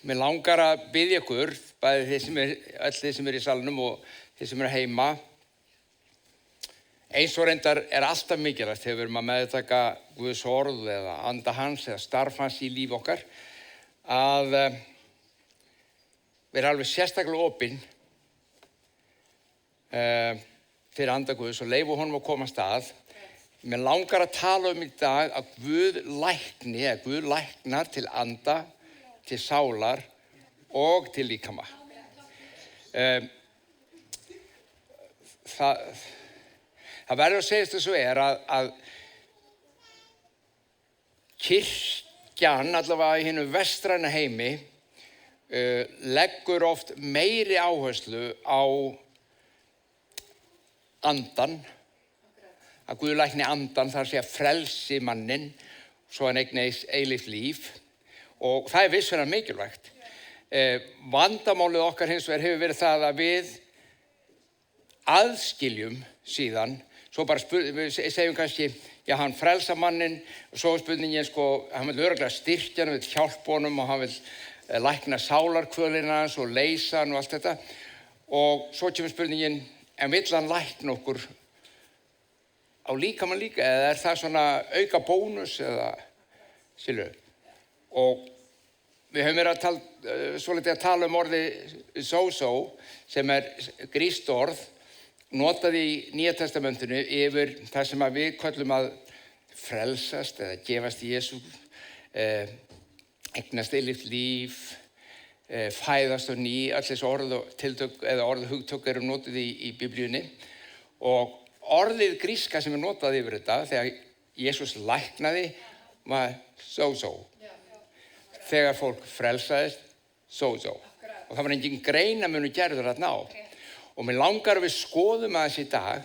Mér langar að biðja ykkur, bæði öll þið sem í salnum og þið sem heima. Eins og reyndar alltaf mikilvægt þegar við erum að meðtaka Guðs orð eða anda hans eða starf hans í líf okkar, að vera alveg sérstaklega opinn fyrir anda Guðs og leyfa honum að koma af stað. Mér langar að tala í dag að Guð læknar til anda, til sálar og til líkama. Það verður að segja þessu að kirkjan, allavega í hinum vestræna heimi, leggur oft meiri áherslu á andan, að Guð lækni andan, þar segja frelsi manninn, svo hann eignist eilíft líf. Og það vissulega mikilvægt. Vandamálið okkar hins vegar hefur verið það að við aðskiljum síðan, svo bara við segjum kannski, já, hann frelsa manninn, og svo spurningin, hann vil örugglega styrkja hann, vil hjálpa honum og hann vil lækna sálarkvölina hans og leysa hann og allt þetta. Og svo kemur spurningin, en vill hann lækna okkur á líkamann líka, eða það svona auka bónus eða skilur? Og við höfum verið svolítið að tala orðið so-so, sem grískt orð, notað í Nýja testamentinu yfir það sem við köllum að frelsast eða gefast í Jesú, eignast eilíft líf, fæðast á ný, öll þessi orð og tiltök eða hugtök eru notuð í Biblíunni. Og orðið gríska sem notað yfir þetta, þegar Jesús læknaði, var so-so. Þegar fólk frelsaðist, so-so. Og það var engin greinarmunur gerður þarna á. Og mér langar að við skoðum aðeins í dag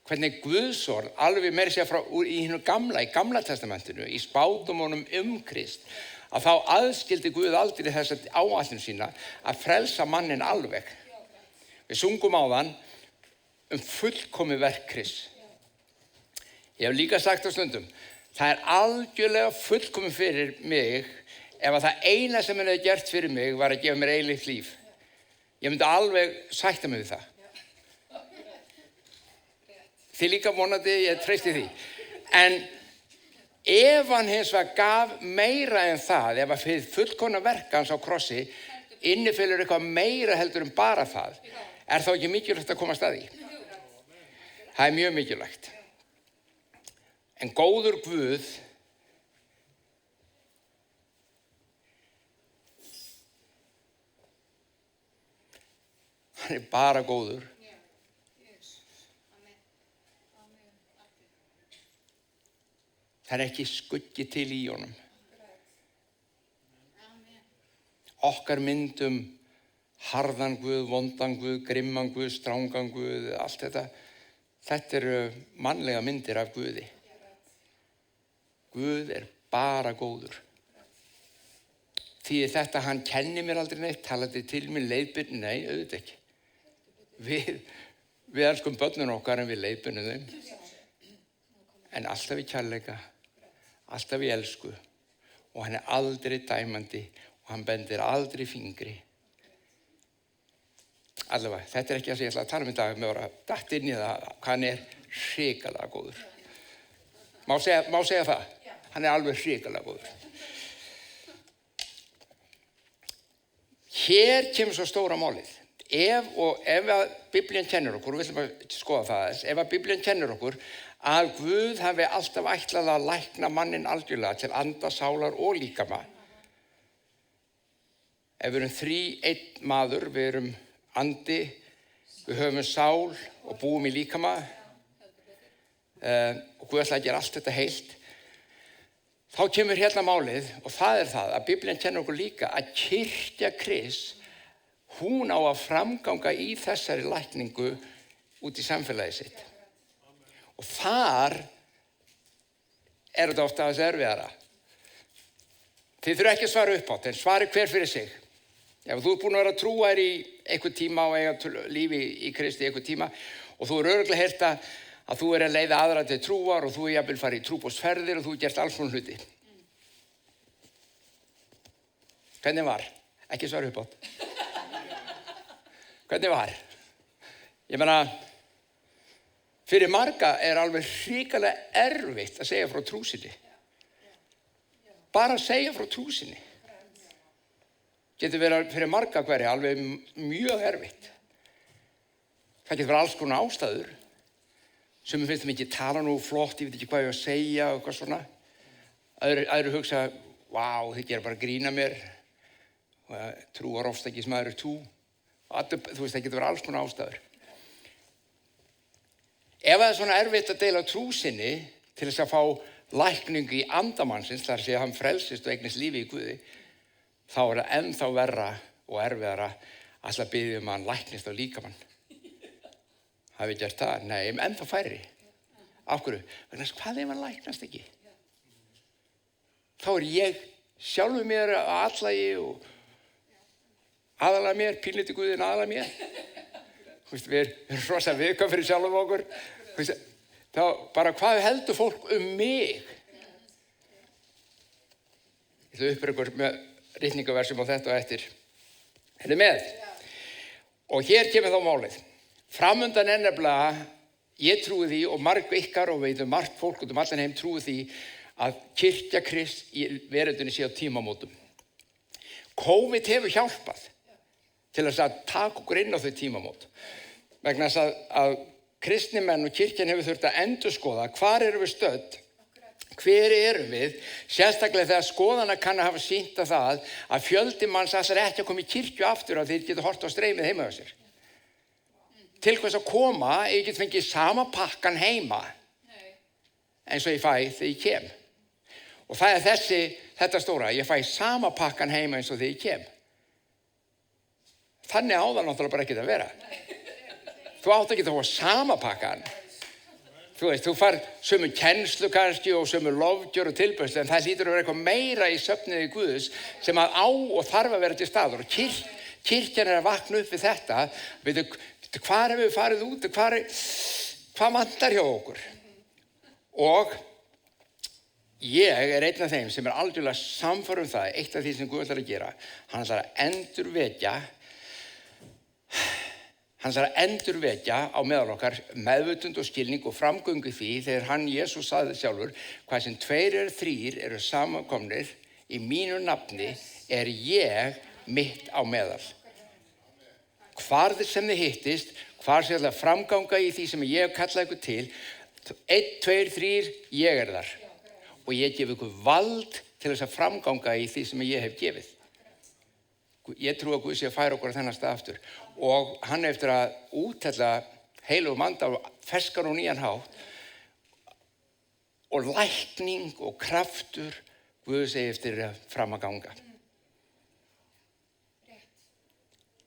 hvernig Guðsorð, alveg meira segja frá í gamla testamentinu, í spádómunum Krist, að þá aðskildi Guð aldrei þessa áætlun sína að frelsa manninn alveg. Við sungum áðan fullkomið verk Krists. Ég hef líka sagt á stundum, það algjörlega fullkomið fyrir mig ef að það eina sem hann hefði gert fyrir mig var að gefa mér eilíft líf. Ég myndi alveg sætta mig við það. Þið líka vonandi, ég treysti því. En ef hann hins vegar gaf meira en það, ef að fyrir fullkomna verk hans á krossi innifelur eitthvað meira heldur en bara það, þá ekki mikilvægt að koma að staði? Það mjög mikilvægt. En góður Guð, hann bara góður. Það ekki skuggi til í honum. Okkar myndum harðan Guð, vondan Guð, grimman Guð, strangan Guð, allt þetta. Þetta eru mannlega myndir af Guði. Guð bara góður. Því þetta hann kennir mér aldrei neitt, talaði til mér leiðbyrn, nei, auðvitað ekki. Við elskum börnun okkar en við leiðbyrnum þeim. En alltaf í kærleika, alltaf í elsku. Og hann aldrei dæmandi og hann bendir aldrei fingri. Allavega, þetta ekki það sem ég ætla að tala í dag, með að datt inn í það, hann hrikalega góður. Má segja það? Hann alveg hrikalega góður. Hér kemur svo stóra málið. Ef að Biblían kennir okkur, og við ætlum að skoða það aðeins, ef að Biblían kennir okkur að Guð hafi alltaf ætlað að lækna manninn algjörlega til anda, sálar og líkama. Ef við erum einn maður, við erum andi, við höfum sál og búum í líkama, og Guð ætlaði að gera allt þetta heilt, þá kemur hérna málið, og það það að Biblían kennir okkur líka að kirkja Krists, hún á að framganga í þessari lækningu út í samfélagið sitt. Og þar þetta ofta aðeins erfiðara. Þið þurfa ekki að svara upp átt, en svari hver fyrir sig. Ef þú búin að vera trúar í einhver tíma og eiga lífi í Kristi í einhver tíma, og þú örugglega heyrt að þú að leiða aðra til trúar og þú jafnvel farið í trúboðsferðir og þú gert alls svona hluti. Hvernig var? Ekki svara upp átt. Hvernig var? Ég meina, fyrir marga alveg hrikalega erfitt að segja frá trú sinni. Bara að segja frá trú sinni. Getur verið fyrir marga hverja alveg mjög erfitt. Það getur verið alls konar ástæður. Sumir finnst þeim ekki tala nú flott, ég veit ekki hvað ég að segja og eitthvað svona. Aðrir hugsa, vá, þið gera bara grína mér. Trúar ofstækis maður tú. Þú veist, það getur verið alls konar ástæður. Ef það svona erfitt að deila trú sinni til þess að fá lækningu í andamannsins, þar sé að hann frelsist og eignist lífi í Guði, þá það ennþá verra og erfiðara að biðja hann læknist á líkamann. Hafi gert það? Nei, ennþá færri. Af hverju? Vegna þess hvað ef hann læknast ekki? Þá ég sjálfur mér að allagi og aðalega mér, pínlítið Guðin aðalega mér. Við erum rosa viðkvæm fyrir sjálfum okkur. Þá bara hvað heldur fólk mig? Ég ætla uppur ykkur með ritningaversum á þetta og eftir. Þið með? Og hér kemur þá málið. Framundan nefnilega, ég trúi því og marg ykkar og veitum margt fólk út allan heim trúi því að kirkja Krists í veröldinni sé á tímamótum. COVID hefur hjálpað til þess að taka okkur inn á þau tímamót. Vegna þess að kristni menn og kirkjan hefur þurft að endurskoða hvar erum við stödd, hver erum við, sérstaklega þegar skoðana kann að hafa sýnt að fjöldi manns ætlar ekki að koma í kirkju aftur að þeir geta hort á streymið heima hjá sér. Til hvers að koma, ég get fengið sama pakkan heima eins og ég fæ þegar ég kem. Og það þetta stóra, ég fæ sama pakkan heima eins og þegar ég kem. Þannig á það náttúrulega bara ekki að vera. Þú átt ekki að fá sama pakkan. Þú veist, þú fær sömu kennslu kannski og sömu lofgjör og tilbærslu, en það hlýtur að vera eitthvað meira í söfniði Guðs sem að á og þarf að vera til staðar. Og kirkjan að vakna upp við þetta, veitu, hvar hefur við farið út, hvað vantar hjá okkur? Og ég einn af þeim sem algjörlega samfara það, eitt af því sem Guð ætlar að gera, hann ætlar að endurvekja á meðal okkar meðvitund og skilning og framgöngu því þegar hann, Jesús, sagði sjálfur, hvað sem 2 eða 3 eru samankomnir í mínu nafni ég mitt á meðal. Hvar sem þið hittist, hvar sem þið framganga í því sem ég hef kallað ykkur til, 1, 2, 3, ég þar. Og ég gef ykkur vald til þess að framganga í því sem ég hef gefið. Ég trúi að Guð sé að færa okkur á þennan stað aftur. Og hann eftir að úthella heilugum anda á ferskan og nýjan hátt og lækning og kraftur Guð sé eftir að fram að ganga.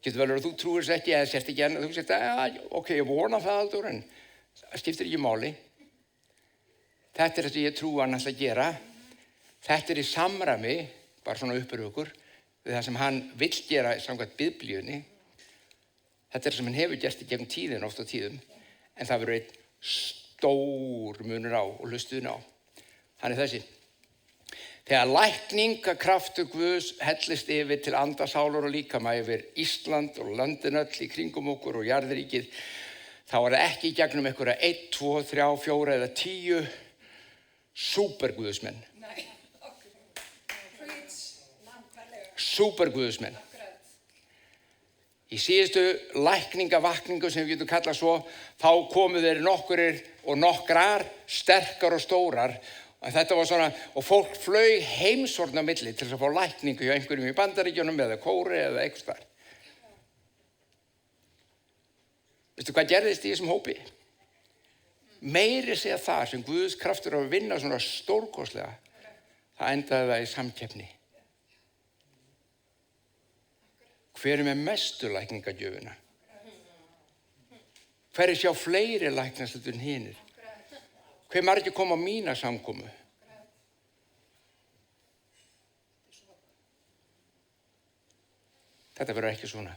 Getur vel að þú trúir þess ekki eða sérst ekki enn, þú segir, ok, ég vona það aldur, en það skiptir ekki máli. Þetta það sem ég trúi hann alltaf að gera. Þetta í samræmi, bara svona uppur okkur, við það sem hann vill gera samkvæmt Biblíunni. Þetta sem hann hefur gert í gegnum tíðin, oft á tíðum, en það verður einn stór munur á og hlustuðin á. Hann þessi. Þegar lækningakraftur Guðs hellist yfir til anda, sálar og líkama yfir Ísland og löndin öll í kringum okkur og jarðríkið, þá það ekki í gegnum einhverja 1, 2, 3, 4 eða 10 súperguðismenn. Súperguðismenn. Í síðustu lækningavakningu sem við getum kallað svo, þá komu þeir nokkurir og nokkrar sterkar og stórar. En þetta var svona, og fólk flaug heimsorn á milli til þess að fá lækningu hjá einhverjum í Bandaríkjunum eða Kóreu eða eitthvað þar. Veistu hvað gerðist í þessum hópi? Meiri segja það sem Guðs kraftur að vinna svona stórkostlega, það endaði það í samkeppni. Hver með mestu lækningagjöfuna? Hver sjá fleiri læknast en hinir? Hver margir koma á mína samkomu? Þetta verður ekki svona.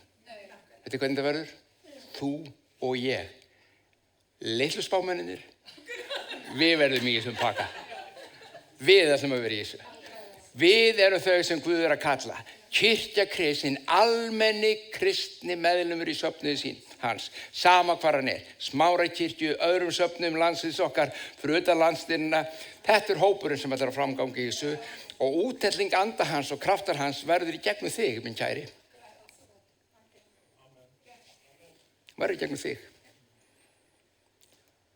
Þetta hvernig þetta verður? Þú og ég. Litlu spámenninir. Við verðum í þessum pakka. Við ætlum að vera í þessu. Við erum þau sem Guð að kalla. Kirkja Krists, almenni kristni meðlumur í söfnuði sín hans, sama hvar hann Smárakirkju, öðrum söfnum landsins okkar, fyrir utan landsdyrna. Þetta hópurinn sem ætlar að framganga í þessu og úthelling anda hans og kraftar hans verður í gegnum þig, minn kæri. Verður í gegnum þig.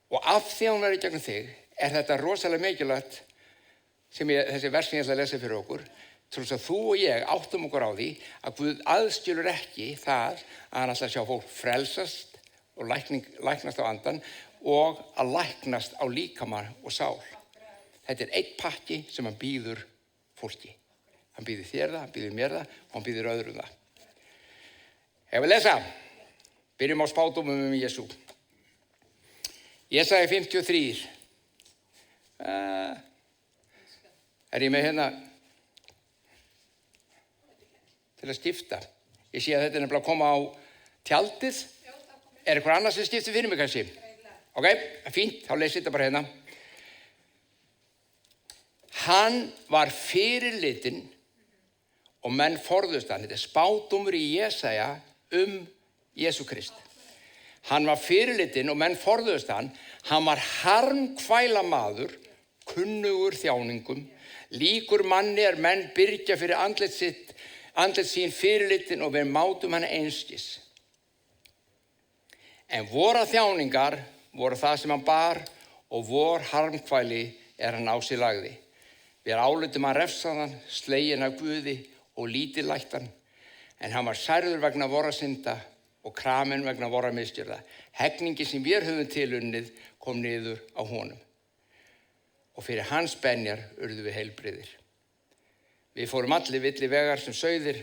Og af því að hún verður í gegnum þig, þetta rosalega mikilvægt þessi vers sem ég ætla að lesa fyrir okkur, til þess að þú og ég áttum okkur á því að Guð aðskilur ekki það að hann ætlar að sjá fólk frelsast og læknast á andan og að læknast á líkama og sál. Þetta einn pakki sem hann býður fólki. Hann býður þér það, hann býður mér það og hann býður öðrum það. Ef við lesa, byrjum á spádómum Jesú. Jesaja 53. Ég með hérna til að skipta. Ég sé að þetta nefnilega að koma á tjaldið. Eitthvað annað sem skiptir fyrir mig kannski? Ok, fínt, þá lesi þetta bara hérna. Hann var fyrirlitinn og menn forðust hann. Þetta spádómur í Jesaja Jesú Krist. Hann var fyrirlitinn og menn forðust hann. Hann var harmkvæla maður, kunnugur þjáningum, líkur manni menn byrgja fyrir andlit sín fyrirlitinn og við mátum hann einskis. En vora þjáningar voru það sem hann bar og vor harmkvæli hann á sig lagði. Við álitum hann refsaðan, sleginn af Guði og lítillættan, en hann var særður vegna vora synda og kraminn vegna vora misgjörða. Hegningi sem við höfum tilunnið kom niður á honum. Og fyrir hans benjar urðu við heilbrigðir. Við fórum allir villi vegar sem sauðir,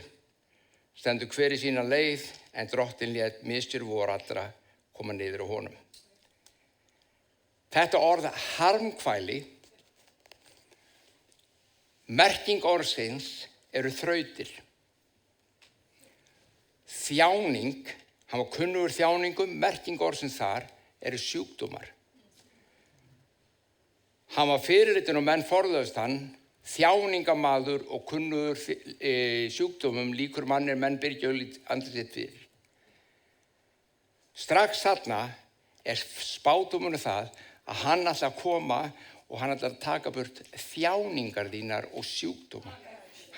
stendur hver í sína leið, en Drottinn lét misgjörð vor allra koma niður á honum. Þetta orð harmkvæli, merking orðsins eru þrautir. Þjáning, hann var kunnugur þjáningum, merking orðsins þar eru sjúkdómar. Hann var fyrirlitinn og menn forðuðust hann, þjáningamaður og kunnugur sjúkdómum, líkur manni menn byrgja andlit sitt fyrir. Strax þarna spádómurinn það að hann ætla að koma og hann ætla að taka burt þjáningar þínar og sjúkdóma.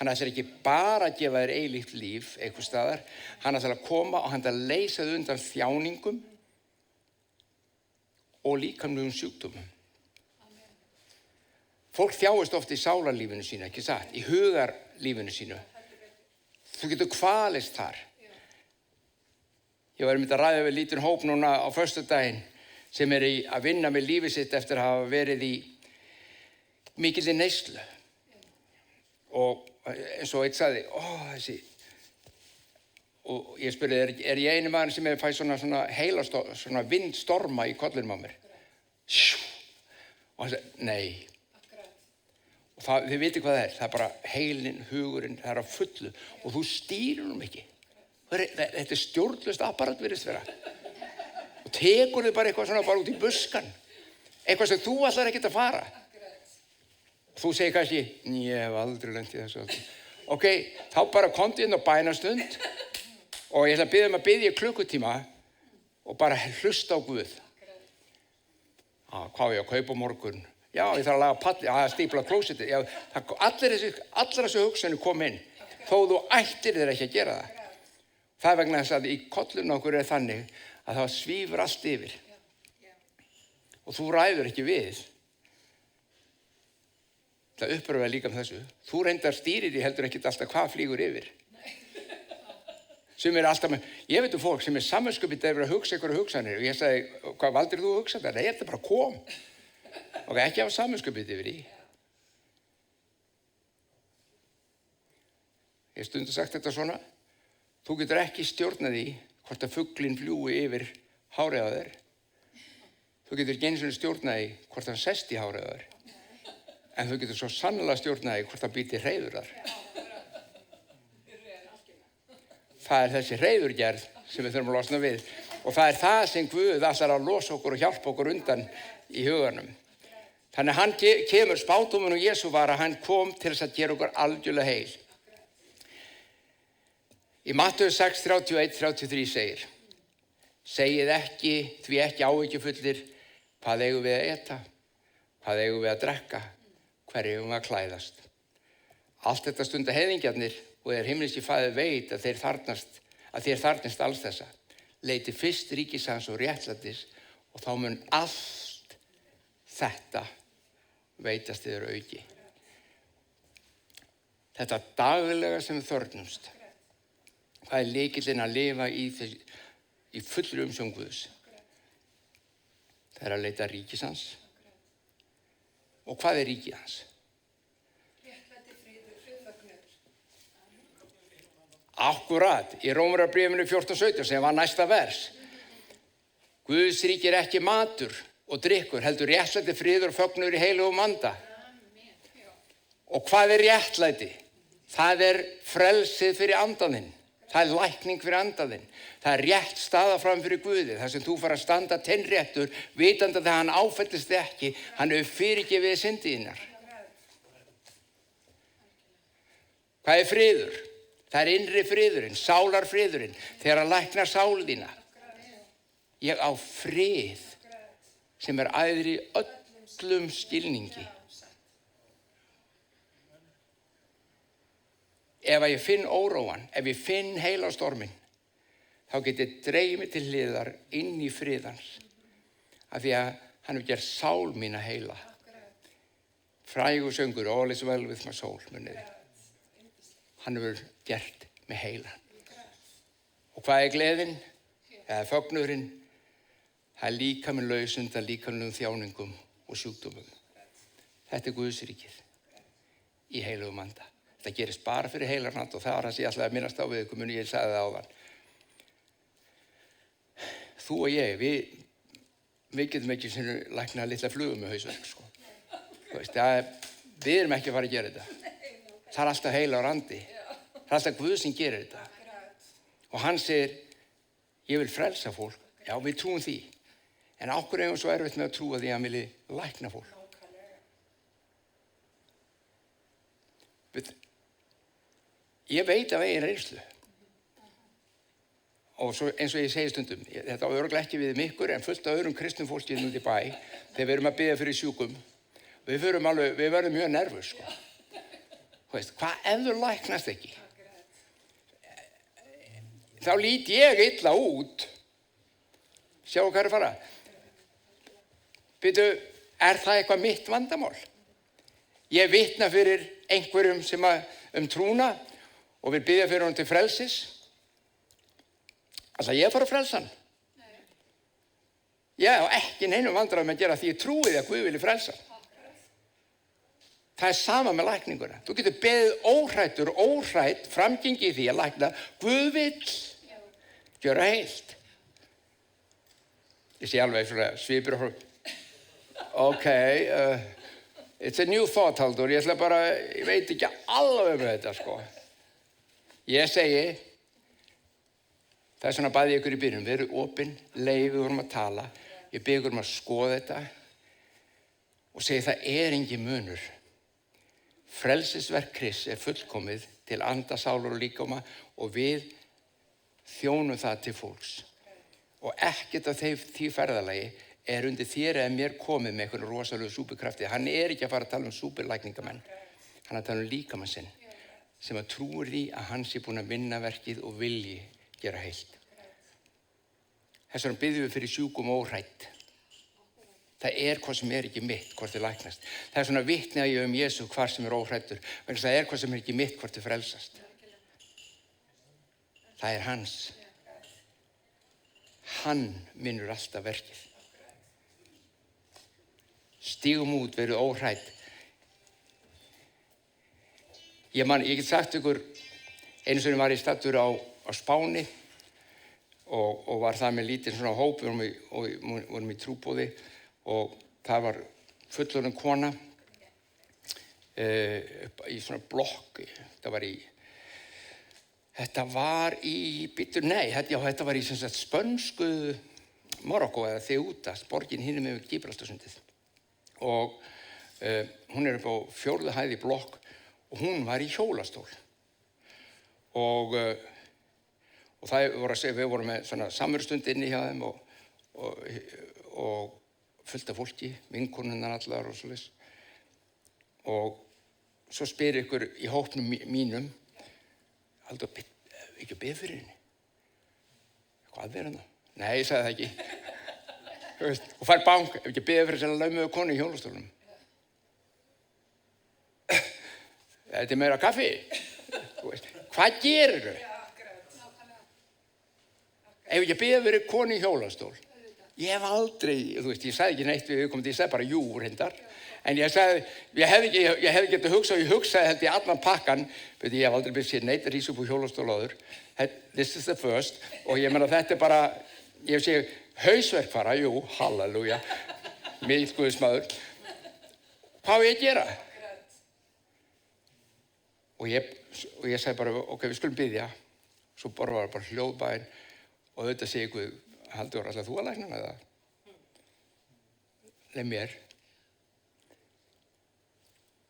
Hann ætla ekki bara að gefa þér eilíft líf einhvers staðar, hann ætla að koma og hann ætla að leysa þig undan þjáningum og líkamlegum sjúkdómum. Fólk þjáist oft í sálarlífinu sínu, ekki satt, í hugarlífinu sínu. Þú getur kvalist þar. Ég var að ræða við lítinn hóp núna á föstudaginn sem að vinna með lífið sitt eftir að hafa verið í mikilli neyslu. Og eins og einn sagði, og ég spurði, er ég eini maður sem fæ svona svona vindstorma í kollinum á mér? Og hann sagði, nei. Og þið vitið hvað það er bara heilinn, hugurinn, það á fullu og þú stýrir honum ekki. Þetta stjórnlaust apparat virðist vera. Og tekur þið bara eitthvað svona bara út í buskan. Eitthvað sem þú ætlar ekkert að fara. Þú segir kannski, ég hef aldrei lent í þessu. Ok, þá bara komdu inn á bænastund og ég ætla að biðja klukkutíma og bara hlusta á Guð. Hvað á ég að kaupa morgun? Já, ég þarf að laga palli, stípla klósettið. Já, allar þessu hugsanir kom inn, þó þú ættir þér ekki að gera það. Það er vegna þess að í kollunum okkur þannig að það svífur allt yfir. Og þú ræður ekki við. Það uppröfa líka með þessu. Þú reyndar stýrir því heldur ekki alltaf hvað flýgur yfir. Sem alltaf með, ég veit fólk sem samviskubit yfir að hugsa einhverju hugsanir og ég sagði, hvað valdir þú að hugsa það? Nei, þetta bara kom. Og ekki hafa samviskubit yfir því. Ég hef stundum sagt þetta svona, þú getur ekki stjórnað því hvort að fuglinn fljúi yfir hárið á þér. Þú getur ekki einu sinni stjórnað því hvort hann sest í hárið á þér. En þú getur svo sannlega stjórnað því hvort hann býti hreiður þar. Það er þessi hreiðurgerð sem við þurfum að losna við. Og það er það sem Guð ætlar að losa okkur og hjálpa okkur undan í huganum. Þannig að hann kemur, spádómurinn Jesú var að hann kom til þess að gera okkur algjörlega heil. Í Mattheus 6, 31, 33 segir: Segið ekki, því ekki áhyggjufullir, hvað eigum við að eta, hvað eigum við að drekka, hverju eigum við að klæðast. Allt þetta stunda heiðingjarnir og himneski faðir veit að þér þarfnist alls þessa. Leitið fyrst ríkis hans og réttlætis og þá mun allt þetta veitast yður auki. Þetta daglega sem við þörfnumst. Hvað er lykillinn að lifa í fullri umsjón Guðs? Það er að leita ríkis hans. Og hvað er ríkið hans? Akkurat, í Rómarbréfinu 14:17 sem var næsta vers. Guðs ríki er ekki matur og drykkur, heldur réttlæti, friður og fögnuður í heilugum anda. Og hvað er réttlæti? Það er frelsið fyrir andaninn. Það er lækning fyrir andaninn. Það er rétt staða fram fyrir Guði. Það sem þú fara að standa teinréttur, vitandi að hann áfellist þig ekki, hann hefur fyrirgefið syndi þínar. Hvað er friður? Það er innri friðurinn, sálarfriðurinn, þegar hann læknar sál þína. Ég á frið sem er æðri öllum skilningi. Ef ég finn óróan, ef ég finn heilastorminn, þá get ég dreigið mig til hliðar inn í friðans. Af því að hann hefur gert sál mína heila. Frægur söngur, all is well with my soul, muniði. Hann hefur gert mig heila. Og hvað er gleðin? Það er fögnurinn. Það er líkaminn laus undan líkamlegum þjáningum og sjúkdómum. Þetta er Guðs ríkið í heilugum anda. Þetta gerist bara fyrir heilarnand og það var það sem ég ætlaði að minnast á við ykkur, muni ég sagði það áðan. Þú og ég, við getum ekki læknað litla flugum með hausverk, sko. Við erum ekki að fara að gera þetta. Það er alltaf heilar andi. Það er alltaf Guð sem gerir þetta. Og hann segir, ég vil frelsa fólk. Já, við trúum því. En okkur eigum svo erfitt með að trúa því að hann vilji lækna fólk. Ég veit af eigin reynslu. Og svo, eins og ég segi stundum, þetta á örugglega ekki við ykkur en fullt af öðrum kristnum fólki út í bæ, þegar við erum að biðja fyrir sjúkum, við verðum mjög nervus, sko. Hvað ef þú læknast ekki? Þá lít ég illa út. Sjáu hvað er að fara. Bíddu, er það eitthvað mitt vandamál? Ég vitna fyrir einhverjum sem trúna og vil biðja fyrir honum til frelsis. Ætla ég að fara að frelsa hann? Nei. Ég á ekki neinum vandræðum að gera því ég trúi því að Guð vilji frelsa. Það er sama með lækninguna. Þú getur beðið óhrætt, framgengi í því að lækna. Guð vill gjöra heilt. Ég sé alveg svona svipur og it's a new thought, Halldór. Ég veit ekki alveg með þetta, sko. Ég segi, það er svona bæði ykkur í byrjun, við erum opin, við vorum að tala, ég bið ykkur að skoða þetta og segi það er engin munur. Frelsisverk Krists er fullkomið til anda, sálar og líkama og við þjónum það til fólks. Og ekkert af því ferðalagi er undir þér eða mér komið með einhvern rosalegu súperkrafti. Hann er ekki að fara að tala súperlækningamenn, hann er að tala líkamann sinn sem að trúir því að hann sé búinn að vinna verkið og vilji gera heilt. Þess vegna biðjum við fyrir sjúkum óhrætt. Það er hvað sem er ekki mitt, hvort þið læknast. Það er svona vitni að ég Jesú hvar sem er óhrættur. Það er hvað sem er ekki mitt, hvort þið frelsast. Það er hans. Hann vinnur alltaf verkið. Stígum út, verið óhrætt. Ég get sagt ykkur, einu sinni var ég staddur á Spáni og var það með lítinn svona hóp, vorum í trúboði og það var fullorðin kona í svona blokk, þetta var í sem sagt spönsku Marokkó eða Ceuta, borgin hinum með Gíbraltarsundið og hún er upp á 4. hæð í blokk og hún var í hjólastól og Og við vorum með svona samverustund inni hjá þeim og fullt af fólki, vinkonunnar allar og svoleiðis. Og svo spyr ykkur í hópnum mínum, Halldór, ekki að biðja fyrir henni? Hvað er það? Nei, ég sagði það ekki. Og fær bank, ekki að biðja fyrir þess að laumuðu konu í hjólastólnum. Þetta er meira kaffi. Hvað gerir þau? Ef ekki að biðja fyrir konu í hjólastól. Ég hef aldrei, ég sagði ekki neitt við viðkomandi, ég sagði bara jú, reyndar. En ég sagði, ég hefði getið hugsað, ég hugsaði held ég allan pakkan, ég hef aldrei byrjað sér neitt að rísa upp úr hjólastól áður. This is the first. Og ég meina þetta er bara, ég hef séð hausverkfara, jú, halleluja, mikill guðsmaður. Hvað á ég að gera? Og ég sagði bara, ok, við skulum biðja. Svo var bara hljóðbæn og auðvitað segi Guð, Halldór, ætlar þú að lækna hana eða? Leið mér.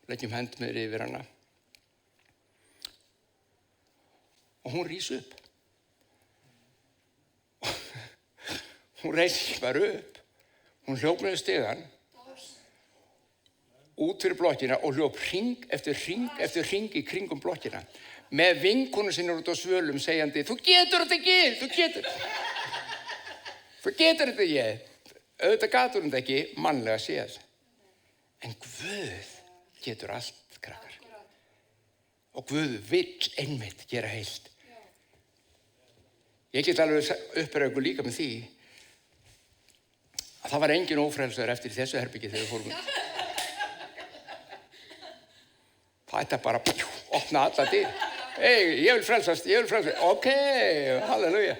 Leggjum hendurnar yfir hana. Og hún rís upp. Hún reis bara upp. Hún hljóp niður stigann, út fyrir blokkina og hljóp hring eftir hring í kringum blokkina. Með vinkonu sinni út á svölum segjandi, þú getur þetta ekki, þú getur þetta ekki. Auðvitað gatur hún þetta ekki, mannlega séð. En Guð getur allt, krakkar. Og Guð vill einmitt gera heilt. Ég get alveg uppræða ykkur líka með því að það var engin ófrelsaður eftir þessu herbyggi þegar við fórum. Það er bara, opna alla dyr. Hey, ég vil frelsast. Ok, halleluja.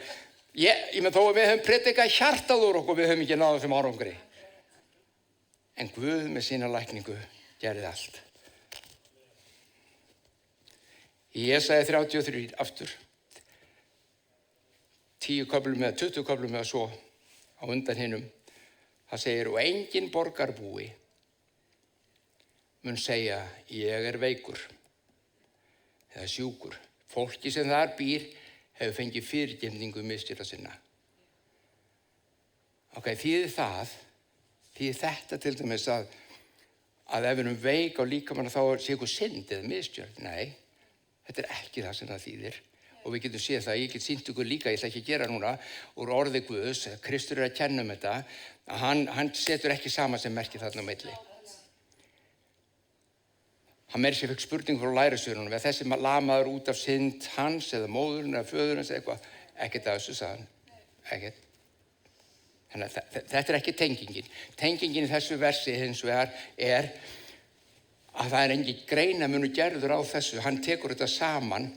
Ég með þó að við höfum predikað hjartað úr okkur, við höfum ekki náð þessum árangri. En Guð með sína lækningu gerði allt. Í Jesaja 33 aftur. 10 köflum eða 20 köflum eða svo á undan hinum. Það segir, og engin borgarbúi mun segja, ég er veikur eða sjúkur. Fólki sem þar býr hefur fengið fyrirgefningu misgjörða sinna. Ok, þýðir þetta til dæmis að ef við erum veik á líkamann þá sé ykkur synd eða misgjörð? Nei, þetta er ekki það sem það þýðir. Og við getum séð það, ég get sýnt ykkur líka, ég ætla ekki að gera núna, úr orði Guðs, Kristur að kenna þetta, að hann setur ekki saman sem merki þarna á milli. Hann meiri sér fekk spurningu frá lærisveinunum, eða þessi lamaður út af synd hans eða móðurinn eða föðurins eða eitthvað, ekkert að þessu sagði hann, ekkert. Þannig að þetta er ekki tengingin. Tengingin í þessu versi hins vegar er að það er engin greinarmunur gerður á þessu, hann tekur þetta saman,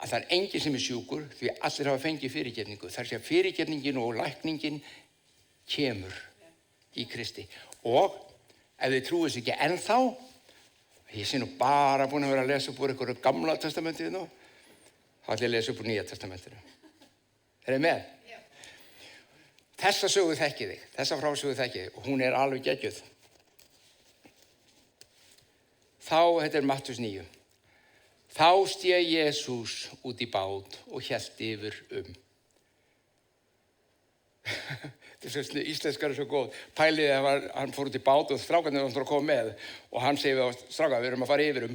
að það er engin sem er sjúkur því allir hafa fengið fyrirgefningu. Það er að fyrirgefningin og lækningin kemur í Kristi. Og ef þið trúið þess ekki ennþá, ég sé nú bara búin að vera að lesa upp úr einhverju gamla testamentið nú, þá ætla ég að lesa upp úr nýja testamentinu. Er þið með? Já. Þessa sögu þekkið þig, þessa frásögu þekkið þig og hún er alveg geggjuð. Þá, þetta er Matthús 9. Þá stéð Jesús út í bát og hélt yfir Þessi íslenskar er svo góð. Pælið að hann fór út í bát og strákarnir var að koma með og hann segir við á stráka, við erum að fara yfir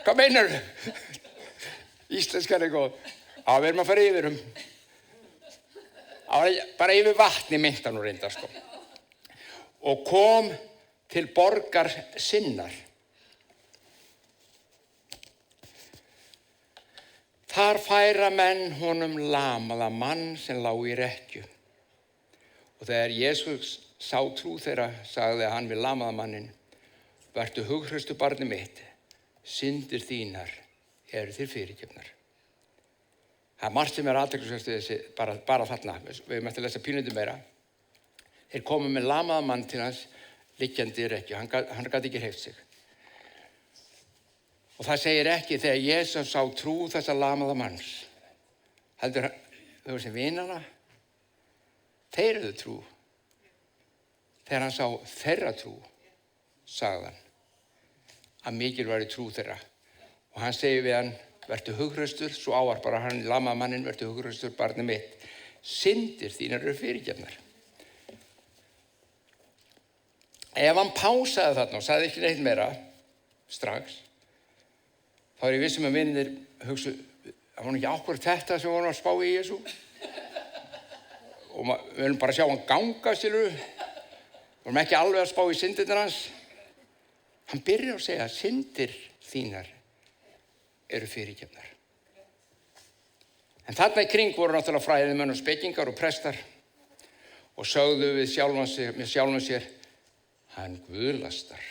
Hvað meinarðu? Íslenskar er góð. Við erum að fara yfir bara yfir vatni meinta nú reyndar sko. Og kom til borgar sinnar. Þar færa menn honum lamaða mann sem lá í rekkju. Og þegar Jesús sá trú þeirra, sagði hann við lamaða mannin, vertu hughraustu barnið mitt, syndir þínar eru þér fyrirgefnar. Það er margt sem er athyglisvert við þessi, bara þarna, við erum eftir að lesa pínundum meira. Þeir komu með lamaða mann til hans, liggjandi í rekkju, hann gat ekki hreyft sig. Og það segir ekki þegar Jesús sá trú þessa lamaða manns. Heldur þau sem vinana, þeir eru trú. Þegar hann sá þeirra trú, sagði hann, að mikilvægri trú þeirra. Og hann segir við hann, vertu hughraustur, svo ávarpar hann lamaða manninn, vertu hughraustur, barnið mitt. Syndir þínar eru fyrirgefnar. Ef hann pásaði þarna og sagði ekki neitt meira strax, þá ég vissum að vinir hugsa, það var ekki ákvörð þetta sem vorum að spá í Jesú. Og við viljum bara sjá hann ganga, skilurðu. Við vorum ekki alveg að spá í syndirnar hans. Hann byrjar að segja, syndir þínar eru fyrirgefnar. En þarna í kring voru náttúrulega fræðimenn og spekingar og prestar og sögðu við sjálfan sér, hann guðlastar.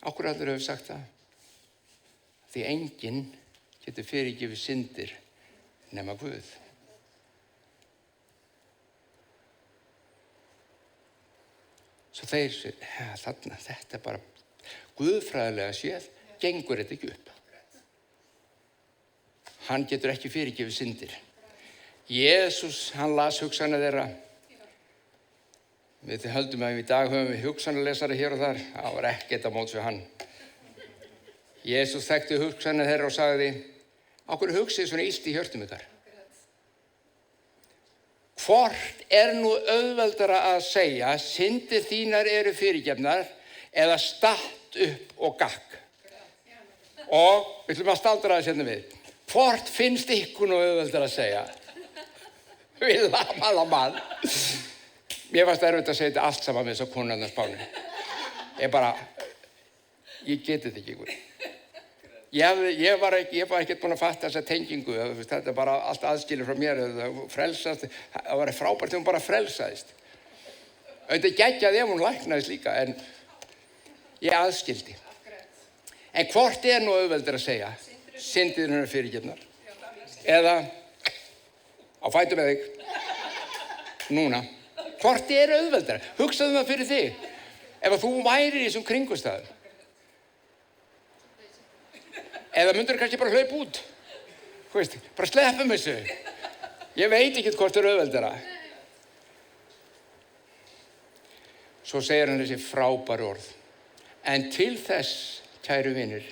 Af hverju allir hefur sagt það? Því enginn getur fyrirgefið syndir nema Guð. Svo þeir segja, þarna, þetta er bara guðfræðilega séð, gengur þetta ekki upp. Hann getur ekki fyrirgefið syndir. Jesús, hann las hugsanir þeirra. Við höldum að í dag höfum við hugsanarlesari hér og þar. Það var ekkert á móts við hann. Jesús þekkti hugsanir þeirra og sagði, á hverju hugsið svona illt í hjörtum ykkar? Hvort er nú auðveldara að segja, syndir þínar eru fyrirgefnar, eða statt upp og gakk? Og við ætlum að staldra það sérna við. Hvort finnst ykkur nú auðveldara að segja? Við lamaða mann. Mér fannst erfitt að segja þetta allt saman með þess að konan á Spáni. Ég geti þetta ekki ykkur. Ég var ekkert búinn að fatta þessa tengingu. Þetta er bara allt aðskilið frá mér. Frelsast, það var frábært ef hún bara frelsaðist. Auðvitað geggjaði ef hún læknaðist líka, en ég aðskildi. En hvort er nú auðveldur að segja? Syndir eru fyrirgefnar. Eða á fætur með þig. Núna. Hvort er auðveldara? Hugsaðu það fyrir þig. Ef að þú værir í þessum kringumstæðum. Eða myndur kannski bara hlaupa út. Bara sleppum þessu. Ég veit ekki hvort er auðveldara. Svo segir hann þessi frábæru orð. En til þess, kæru vinir,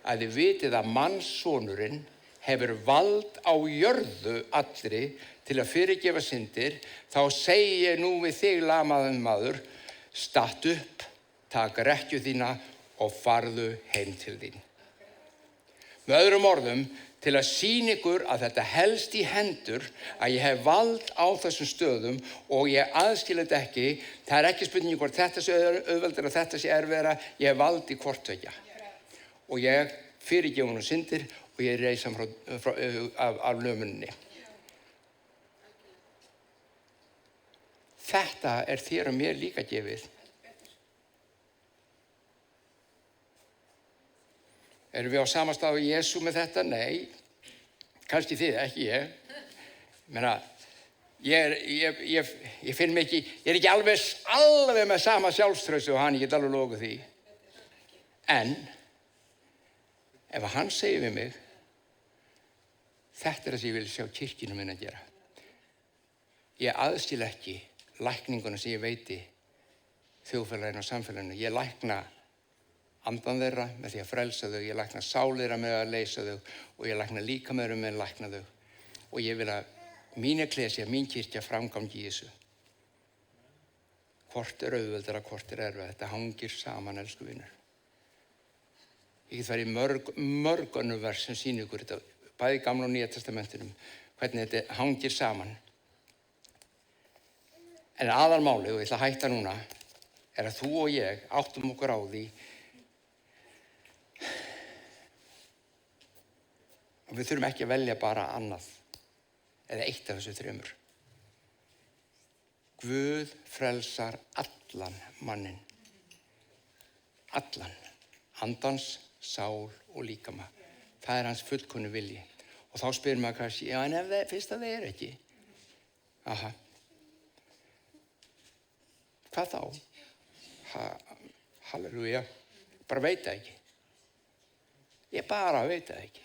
að þið vitið að mannssonurinn hefur vald á jörðu allri til að fyrirgefa syndir, þá segi ég nú við þig lamaður maður, statt upp, tak rekkju þína og farðu heim til þín. Með öðrum orðum, til að sýna ykkur að þetta helst í hendur, að ég hef vald á þessum stöðum og ég aðskil þetta ekki, það er ekki spurning hvort þetta sé auðveldur og þetta sé erfiðara, ég hef vald í hvort tveggja. Og ég fyrirgef honum syndir og ég reis hann af lömuninni. Þetta er þér og mér líka gefið. Erum við á sama stað við Jesú með þetta? Nei, kannski þið, ekki ég. Ég finn mig ekki, ég er ekki alveg með sama sjálfstrausti og hann, ég get alveg lokuð því. En ef hann segir við mig, þetta er það sem ég vil sjá kirkjunum minna gera. Ég aðskil ekki lækninguna sem ég veiti þjóðfélaginu og samfélaginu. Ég lækna andan þeirra með því að frelsa þau, ég lækna sál þeirra með að leysa þau og ég lækna líkamæður með að lækna þau. Og ég vil að mín ekklesía, mín kirkja framgangi í þessu. Hvort er auðveldara, hvort er erfiðara. Þetta hangir saman, elsku vinur. Ég get farið í mörg önnur vers sem sýnir ykkur þetta, bæði í Gamla og Nýja testamentinum, hvernig þetta hangir saman. En aðalmálið, og ég ætla að hætta núna, er að þú og ég áttum okkur á því og við þurfum ekki að velja bara annað eða eitt af þessu þremur. Guð frelsar allan mannin. Allan. Andans, sál og líkama. Það er hans fullkomni vilji. Og þá spyrir maður kannski, já en fyrst að það er ekki. Aha. Hvað þá? Halleluja. Bara veit það ekki. Ég bara veit það ekki.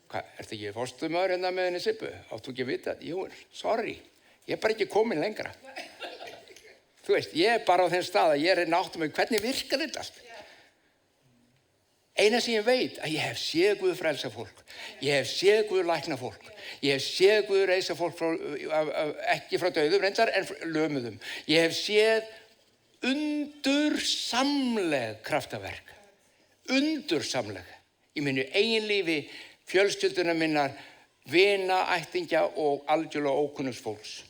Hvað, ertu ekki fórstummaður hérna með henni Sibbu? Áttu ekki að vita? Jú, sorry. Ég er bara ekki komin lengra. Þú veist, ég bara á þeim stað að ég reyna áttum mig, hvernig virkar þetta allt? Eina sem ég veit að ég hef séð Guð frelsa fólk. Ég hef séð Guð lækna fólk. Ég hef séð Guð reisa fólk ekki frá dauðum reyndar en lömuðum. Ég hef séð undursamleg kraftaverk. Undursamleg. Í mínu eigin lífi, fjölskylduna minnar, vina, ættingja og algjörlega ókunnugs fólks.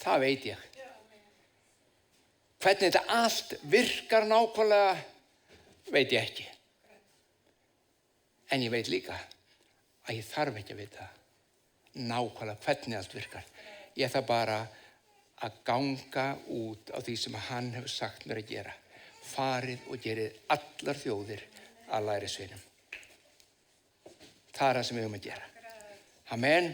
Það veit ég. Hvernig þetta allt virkar nákvæmlega, veit ég ekki. En ég veit líka að ég þarf ekki að vita nákvæmlega hvernig allt virkar. Ég þarf bara að ganga út á því sem hann hefur sagt mér að gera. Farið og gerið allar þjóðir að lærisveinum. Það er það sem við höfum að gera. Amen.